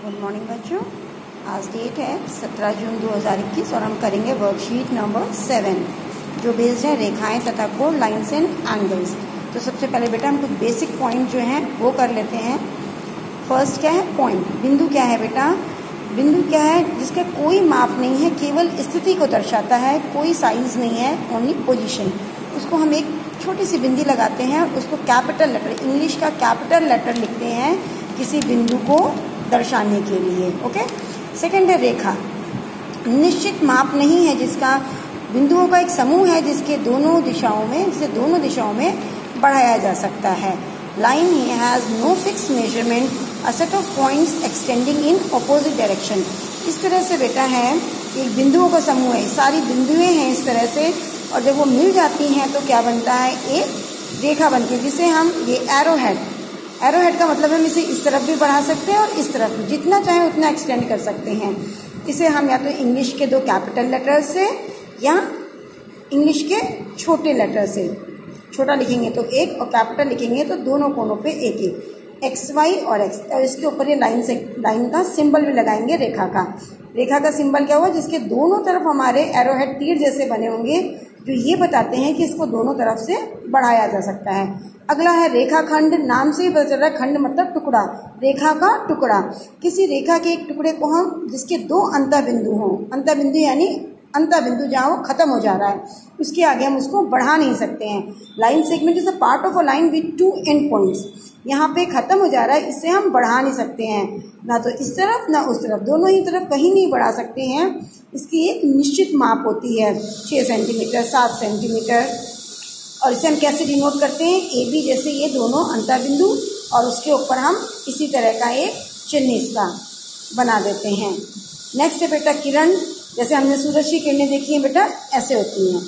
Good morning बच्चों। आज date है 17 जून 2021 और हम करेंगे वर्कशीट नंबर 7 जो बेस्ड है रेखाएं तथा कोण, लाइन्स एंड एंगल्स। तो सबसे पहले बेटा हम कुछ बेसिक पॉइंट जो हैं वो कर लेते हैं। फर्स्ट क्या है पॉइंट, बिंदु क्या है बेटा? बिंदु क्या है? जिसका कोई माप नहीं है, केवल स्थिति को दर्शाता है, कोई साइज नहीं है, ओनली पोजीशन। उसको हम एक छोटी सी बिंदी लगाते हैं, उसको कैपिटल लेटर, इंग्लिश का कैपिटल लेटर लिखते हैं किसी बिंदु को दर्शाने के लिए। ओके। सेकंड है रेखा, निश्चित माप नहीं है, जिसका बिंदुओं का एक समूह है जिसके दोनों दिशाओं में बढ़ाया जा सकता है। Line has no fix measurement, a set of points extending in opposite direction. इस तरह से बेटा है एक बिंदुओं का समूह है, सारी बिंदुएं हैं इस तरह से, और जब वो मिल जाती हैं तो क्या बनता है, एक रेखा बनती है जिसे हम ये एरो हेड का मतलब हम इसे इस तरफ भी बढ़ा सकते हैं और इस तरफ भी, जितना चाहे उतना एक्सटेंड कर सकते हैं। इसे हम या तो इंग्लिश के 2 कैपिटल लेटर से या इंग्लिश के छोटे लेटर से, छोटा लिखेंगे तो 1 और कैपिटल लिखेंगे तो दोनों कोनों पे 1-1, XY और X, और इसके ऊपर ये लाइन का सिंबल भी लगाएंगे रेखा का। रेखा का सिंबल क्या हुआ, जिसके दोनों तरफ हमारे एरो हेड तीर जैसे बने होंगे जो ये बताते हैं कि इसको दोनों तरफ से बढ़ाया जा सकता है। अगला है रेखाखंड, नाम से ही पता चल रहा है, खंड मतलब टुकड़ा, रेखा का टुकड़ा। किसी रेखा के एक टुकड़े को हम जिसके 2 अंतःबिंदु हों, अंतःबिंदु यानी अंतःबिंदु जहाँ वो खत्म हो जा रहा है, उसके आगे हम उसको बढ़ा नहीं सकते हैं। Line segment is a part of a line with 2 and points. यहाँ पे खत्म हो जा रहा है, इससे हम बढ़ा नहीं सकते हैं, ना तो इस तरफ ना उस तरफ, दोनों ही तरफ कहीं नहीं बढ़ा सकते हैं। इसकी एक निश्चित माप होती है, 6 सेंटीमीटर, 7 सेंटीमीटर। और इसे हम कैसे डिनोट करते हैं, AB जैसे ये दोनों अंतःबिंदु, और उसके ऊपर हम इसी तरह का एक चिन्ह इसका बना देते हैं। नेक्स्ट है बेटा किरण, जैसे हमने सूरज की किरणें देखी हैं बेटा, ऐसे होती हैं,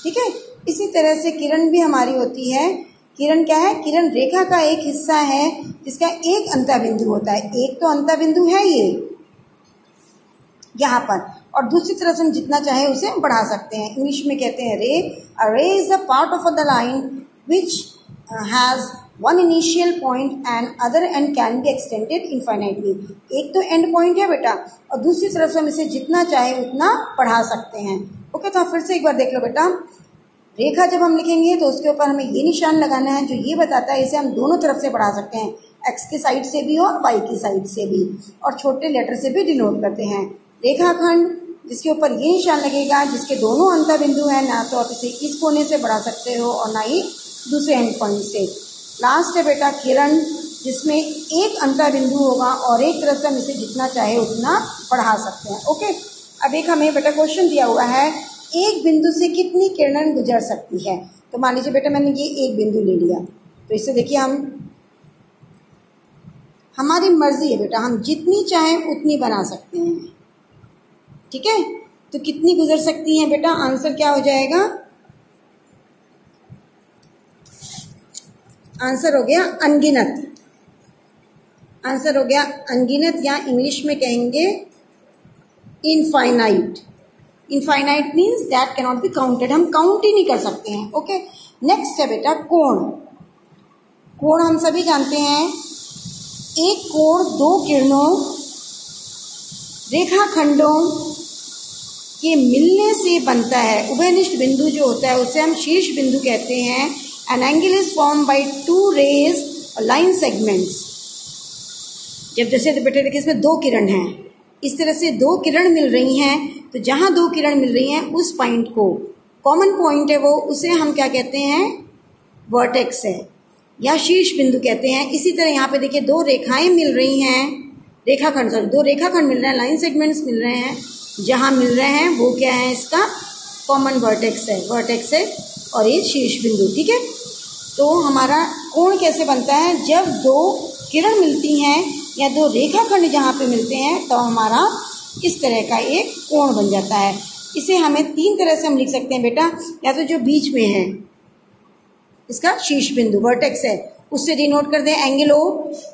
ठीक है। इसी तरह से किरण भी हमारी होती है। किरण क्या है, किरण रेखा का एक हिस्सा है जिसका एक अंतःबिंदु होता है। एक तो अंतःबिंदु है ये यहाँ पर, और दूसरी तरफ से हम जितना चाहे उसे बढ़ा सकते हैं। इंग्लिश में कहते हैं रे। अ रे is a part of the line which has one initial point and other and can be extended infinitely. एक तो एंड पॉइंट है बेटा, और दूसरी तरफ से हम इसे जितना चाहे उतना बढ़ा सकते हैं। ओके, तो फिर से एक बार देख लो बेटा, रेखा जब हम लिखेंगे तो उसके ऊपर हमें ये निशान लगाना है जो ये बताता है इसे हम दोनों तरफ से बढ़ा सकते हैं, एक्स की साइड से भी और वाई की साइड से भी, और छोटे लेटर से भी डिनोट करते हैं। रेखाखंड जिसके ऊपर ये निशान लगेगा जिसके दोनों अंतःबिंदु हैं, ना तो आप इसे इस कोने से बढ़ा सकते हो और ना ही दूसरे एंड पॉइंट से। लास्ट है बेटा किरण, जिसमें एक अंतःबिंदु होगा और एक तरफ से हम इसे जितना चाहे उतना बढ़ा सकते हैं। ओके, अब एक हमें बेटा क्वेश्चन दिया हुआ है, एक बिंदु से कितनी किरणें गुजर सकती है। तो मान लीजिए बेटा मैंने ये एक बिंदु ले लिया, तो इससे देखिए हमारी मर्जी है बेटा, हम जितनी चाहें उतनी बना सकते हैं, ठीक है। तो कितनी गुजर सकती हैं बेटा, आंसर क्या हो जाएगा, आंसर हो गया अनगिनत। आंसर हो गया अनगिनत, या इंग्लिश में कहेंगे infinite. Infinite means that can not be counted, हम काउंट ही नहीं कर सकते हैं। ओके, नेक्स्ट है बेटा कोण। कोण हम सभी जानते हैं, एक कोण 2 किरणों रेखाखंडों के मिलने से बनता है। उभयनिष्ठ बिंदु जो होता है उसे हम शीर्ष बिंदु कहते हैं। An angle is form by 2 rays line segments. जब जैसे बेटे देखिए इसमें 2 किरण हैं, इस तरह से 2 किरण मिल रही हैं, तो जहां 2 किरण मिल रही हैं उस पॉइंट को, कॉमन पॉइंट है वो, उसे हम क्या कहते हैं, वर्टेक्स है या शीर्ष बिंदु कहते हैं। इसी तरह यहाँ पे देखिए 2 रेखाएं मिल रही हैं, रेखाखंड 2 रेखाखंड मिल रहे हैं, लाइन सेगमेंट्स मिल रहे हैं, जहां मिल रहे हैं वो क्या है, इसका कॉमन वर्टेक्स है और ये शीर्ष बिंदु, ठीक है। तो हमारा कोण कैसे बनता है, जब 2 किरण मिलती हैं या 2 रेखाखंड जहाँ पे मिलते हैं तो हमारा इस तरह का एक कोण बन जाता है। इसे हमें 3 तरह से हम लिख सकते हैं बेटा, या तो जो बीच में है इसका शीर्ष बिंदु वर्टेक्स है उससे डिनोट कर दें एंगल O,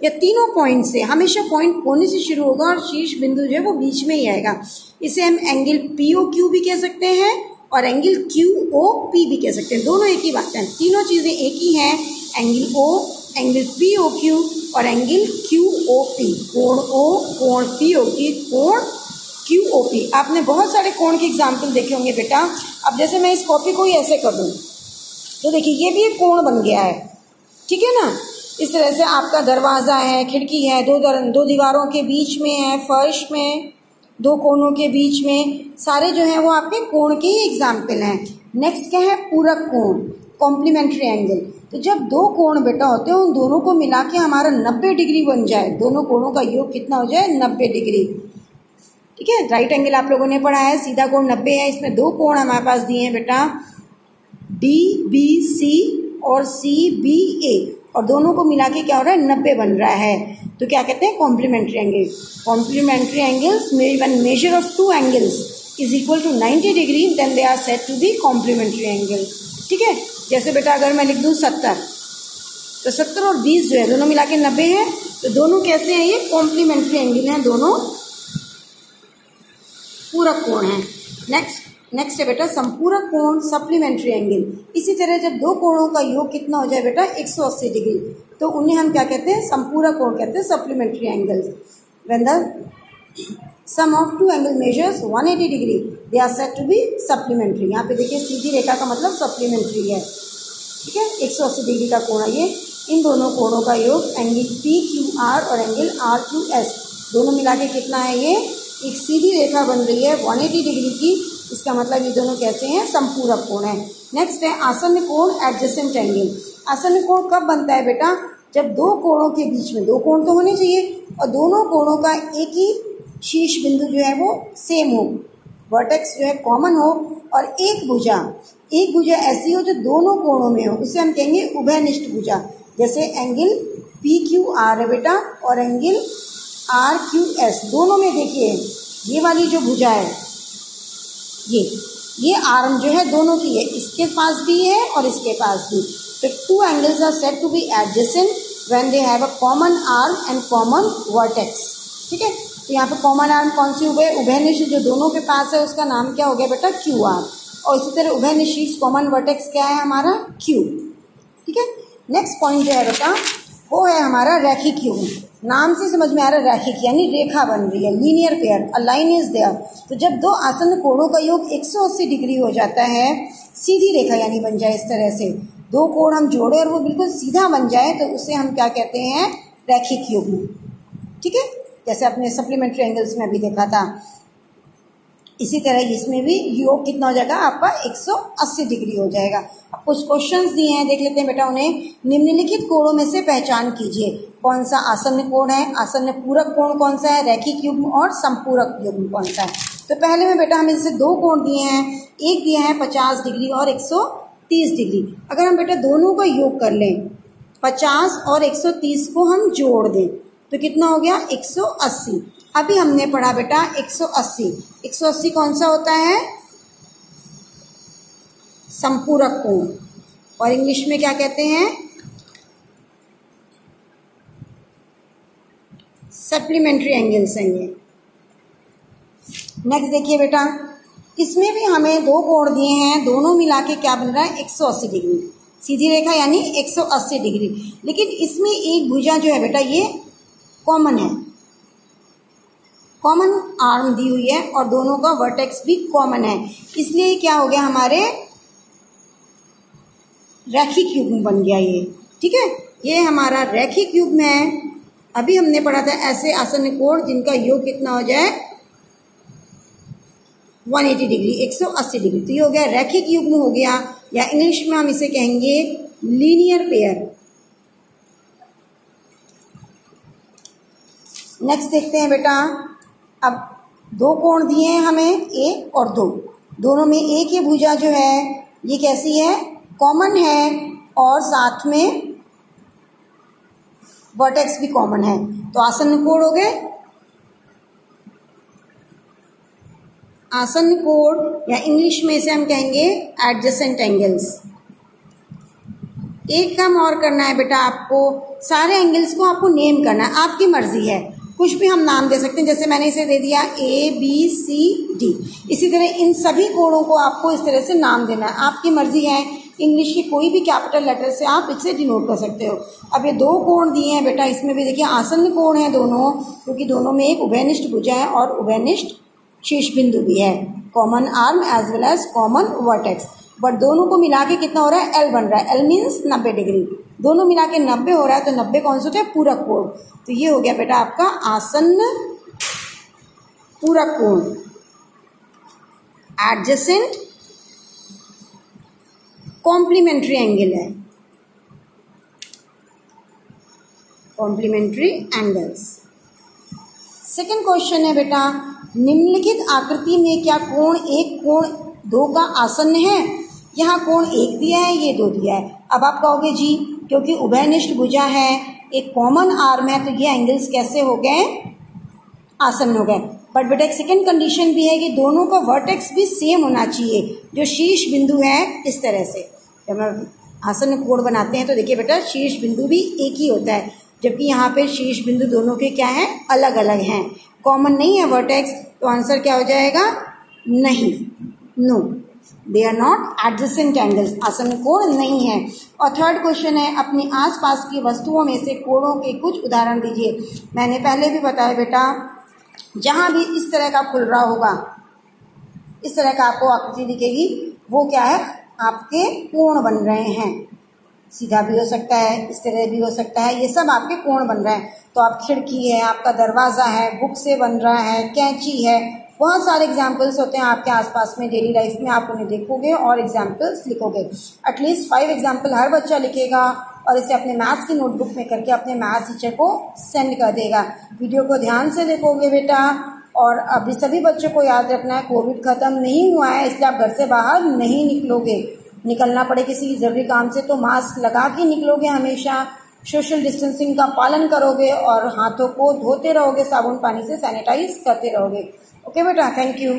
या तीनों पॉइंट से, हमेशा पॉइंट कोने से शुरू होगा और शीर्ष बिंदु जो है वो बीच में ही आएगा। इसे हम एंगल POQ भी कह सकते हैं और एंगल QOP भी कह सकते हैं, दोनों एक ही बात है, तीनों चीजें एक ही हैं। एंगल O एंगल POQ और एंगल QOP। कोण O, कोण POQ, कोण QOP। आपने बहुत सारे कोण के एग्जाम्पल देखे होंगे बेटा। अब जैसे मैं इस कॉपी को ही ऐसे कर दूँ तो देखिए ये भी एक कोण बन गया है, ठीक है ना। इस तरह से आपका दरवाज़ा है, खिड़की है, दो दीवारों के बीच में है, फर्श में, दो कोनों के बीच में, सारे जो हैं वो आपके कोण के ही एग्जाम्पल हैं। नेक्स्ट क्या है, पूरक कोण, कॉम्प्लीमेंट्री एंगल। तो जब दो कोण बेटा होते हैं उन दोनों को मिला के हमारा 90 डिग्री बन जाए, दोनों कोणों का योग कितना हो जाए, 90 डिग्री, ठीक है। राइट एंगल आप लोगों ने पढ़ा है, सीधा कोण 90 है। इसमें दो कोण हमारे पास दिए हैं बेटा, DBC और CBA, और दोनों को मिला के क्या हो रहा है, 90 बन रहा है। तो क्या कहते हैं, complementary angle. Complementary angles, when measure of two angles is equal to 90 degree then they are said to be complementary angle, ठीक है। जैसे बेटा अगर मैं लिख दूं 70, तो 70 और 20 जो है दोनों मिला के 90 है। तो दोनों कैसे हैं, ये कॉम्प्लीमेंट्री एंगल हैं, दोनों पूरक कोण हैं। नेक्स्ट है बेटा संपूरक कोण, सप्लीमेंट्री एंगल। इसी तरह जब दो कोणों का योग कितना हो जाए बेटा, 180 डिग्री, तो उन्हें हम क्या कहते हैं, संपूरक कोण कहते हैं, supplementary angles. When the sum of two angle measures 180 degree they are said to be supplementary. यहाँ पे देखिए सीधी रेखा का मतलब सप्लीमेंट्री है, ठीक है। 180 डिग्री का कोण है ये। इन दोनों कोणों का योग एंगल PQR और एंगल RQS दोनों मिला के कितना है, ये एक सीधी रेखा बन रही है 180 डिग्री की। इसका मतलब ये दोनों कैसे हैं, संपूरक कोण है। नेक्स्ट है आसन्न कोण, एडजेसेंट एंगल। आसन्न कोण कब बनता है बेटा, जब दो कोणों के बीच में, दो कोण तो होने चाहिए और दोनों कोणों का एक ही शीर्ष बिंदु जो है वो सेम हो, वर्टेक्स जो है कॉमन हो, और एक भुजा ऐसी हो जो दोनों कोणों में हो, उसे हम कहेंगे उभयनिष्ठ भुजा। जैसे एंगल PQR है बेटा और एंगल RQS, दोनों में देखिए ये वाली जो भुजा है, ये आर्म जो है दोनों की है, इसके पास भी है और इसके पास भी। तो two angles are said to be adjacent when they have a common arm and common vertex, ठीक है। तो यहाँ पे कॉमन आर्म कौन सी, उभयनिष्ठ जो दोनों के पास है उसका नाम क्या हो गया बेटा, QR। और इसी तरह उभयनिष्ठ कॉमन वर्टेक्स क्या है हमारा, Q, ठीक है। नेक्स्ट पॉइंट जो है बेटा वो है हमारा रैखिक युग्म। नाम से समझ में आ रहा है रैखिक यानी रेखा बन रही है, linear pair, a line is there. तो जब दो आसन्न कोणों का योग 180 डिग्री हो जाता है, सीधी रेखा यानी बन जाए, इस तरह से दो कोण हम जोड़े और वो बिल्कुल सीधा बन जाए, तो उसे हम क्या कहते हैं, रैखिक युग्म, ठीक है। जैसे अपने सप्लीमेंट्री एंगल्स में अभी देखा था, इसी तरह इसमें भी योग कितना हो जाएगा आपका, 180 डिग्री हो जाएगा। अब कुछ क्वेश्चंस दिए हैं, देख लेते हैं बेटा उन्हें। निम्नलिखित कोणों में से पहचान कीजिए, कौन सा आसन्न कोण है, आसन्न पूरक कोण कौन सा है, रैखिक युग्म और संपूरक युग्म कौन सा है। तो पहले में बेटा हमें जैसे दो कोण दिए हैं, एक दिया है 50 डिग्री और 130 डिग्री। अगर हम बेटा दोनों का योग कर लें, 50 और 130 को हम जोड़ दें तो कितना हो गया, 180। अभी हमने पढ़ा बेटा 180 कौन सा होता है, संपूरक कोण, और इंग्लिश में क्या कहते हैं, सप्लीमेंट्री एंगल्स हैं ये। नेक्स्ट देखिए बेटा, इसमें भी हमें दो कोण दिए हैं, दोनों मिला के क्या बन रहा है, 180 डिग्री, सीधी रेखा यानी 180 डिग्री। लेकिन इसमें एक भुजा जो है बेटा ये कॉमन है, कॉमन आर्म दी हुई है और दोनों का वर्टेक्स भी कॉमन है, इसलिए क्या हो गया, हमारे रैखिक युग्म बन गया ये, ठीक है। ये हमारा रैखिक युग्म है। अभी हमने पढ़ा था ऐसे आसन्न कोण जिनका योग कितना हो जाए, 180 डिग्री, 180 डिग्री। तो ये हो गया रैखिक युग्म हो गया, या इंग्लिश में हम इसे कहेंगे लीनियर पेयर। नेक्स्ट देखते हैं बेटा, अब दो कोण दिए हैं हमें, एक और दो, दोनों में एक ही भुजा जो है ये कैसी है, कॉमन है, और साथ में वर्टेक्स भी कॉमन है, तो आसन्न कोण हो गए। आसन्न कोण या इंग्लिश में इसे हम कहेंगे एडजेसेंट एंगल्स। एक काम और करना है बेटा आपको, सारे एंगल्स को आपको नेम करना है, आपकी मर्जी है, कुछ भी हम नाम दे सकते हैं। जैसे मैंने इसे दे दिया ABCD, इसी तरह इन सभी कोणों को आपको इस तरह से नाम देना है, आपकी मर्जी है। इंग्लिश की कोई भी कैपिटल लेटर से आप इससे डिनोट कर सकते हो। अब ये दो कोण दिए हैं बेटा, इसमें भी देखिए आसन्न कोण है दोनों, क्योंकि दोनों में एक उभयनिष्ठ भुजा है और उभयनिष्ठ शीर्ष बिंदु भी है, common arm as well as common vertex. But दोनों को मिला के कितना हो रहा है, एल बन रहा है। एल मीन्स 90 डिग्री, दोनों मिला के 90 हो रहा है, तो 90 कौन सा होता है, पूरक कोण। तो ये हो गया बेटा आपका आसन्न पूरक कोण, एडजेसेंट कॉम्प्लीमेंट्री एंगल है, कॉम्प्लीमेंट्री एंगल्स। सेकंड क्वेश्चन है बेटा, निम्नलिखित आकृति में क्या कोण एक कोण दो का आसन्न है? यहाँ कोण एक दिया है, ये दो दिया है। अब आप कहोगे जी क्योंकि उभयनिष्ठ भुजा है, एक कॉमन आर्म है, तो ये एंगल्स कैसे हो गए, आसन्न हो गए। बट बेटा एक सेकेंड कंडीशन भी है कि दोनों का वर्टेक्स भी सेम होना चाहिए, जो शीर्ष बिंदु है इस तरह से। जब हम आसन्न कोण बनाते हैं तो देखिए बेटा शीर्ष बिंदु भी एक ही होता है, जबकि यहाँ पे शीर्ष बिंदु दोनों के क्या है, अलग अलग हैं, कॉमन नहीं है वर्टेक्स। तो आंसर क्या हो जाएगा, नहीं, no, they are not adjacent angles, आसन्न कोण नहीं है। और थर्ड क्वेश्चन है, अपने आसपास की वस्तुओं में से कोणों के कुछ उदाहरण दीजिए। मैंने पहले भी बताया बेटा, जहां भी इस तरह का खुल रहा होगा, इस तरह का आपको आकृति दिखेगी, वो क्या है, आपके कोण बन रहे हैं। सीधा भी हो सकता है, इस तरह भी हो सकता है, ये सब आपके कोण बन रहे हैं। तो आप खिड़की है, आपका दरवाजा है, बुक से बन रहा है, कैंची है, बहुत सारे एग्जाम्पल्स होते हैं आपके आसपास में, डेली लाइफ में आप उन्हें देखोगे और एग्जाम्पल्स लिखोगे। एटलीस्ट 5 एग्जाम्पल हर बच्चा लिखेगा और इसे अपने मैथ्स की नोटबुक में करके अपने मैथ्स टीचर को सेंड कर देगा। वीडियो को ध्यान से देखोगे बेटा, और अभी सभी बच्चों को याद रखना है, कोविड खत्म नहीं हुआ है, इसलिए आप घर से बाहर नहीं निकलोगे। निकलना पड़े किसी जरूरी काम से तो मास्क लगा के निकलोगे हमेशा, सोशल डिस्टेंसिंग का पालन करोगे और हाथों को धोते रहोगे, साबुन पानी से सैनिटाइज करते रहोगे। ओके बेटा, थैंक यू।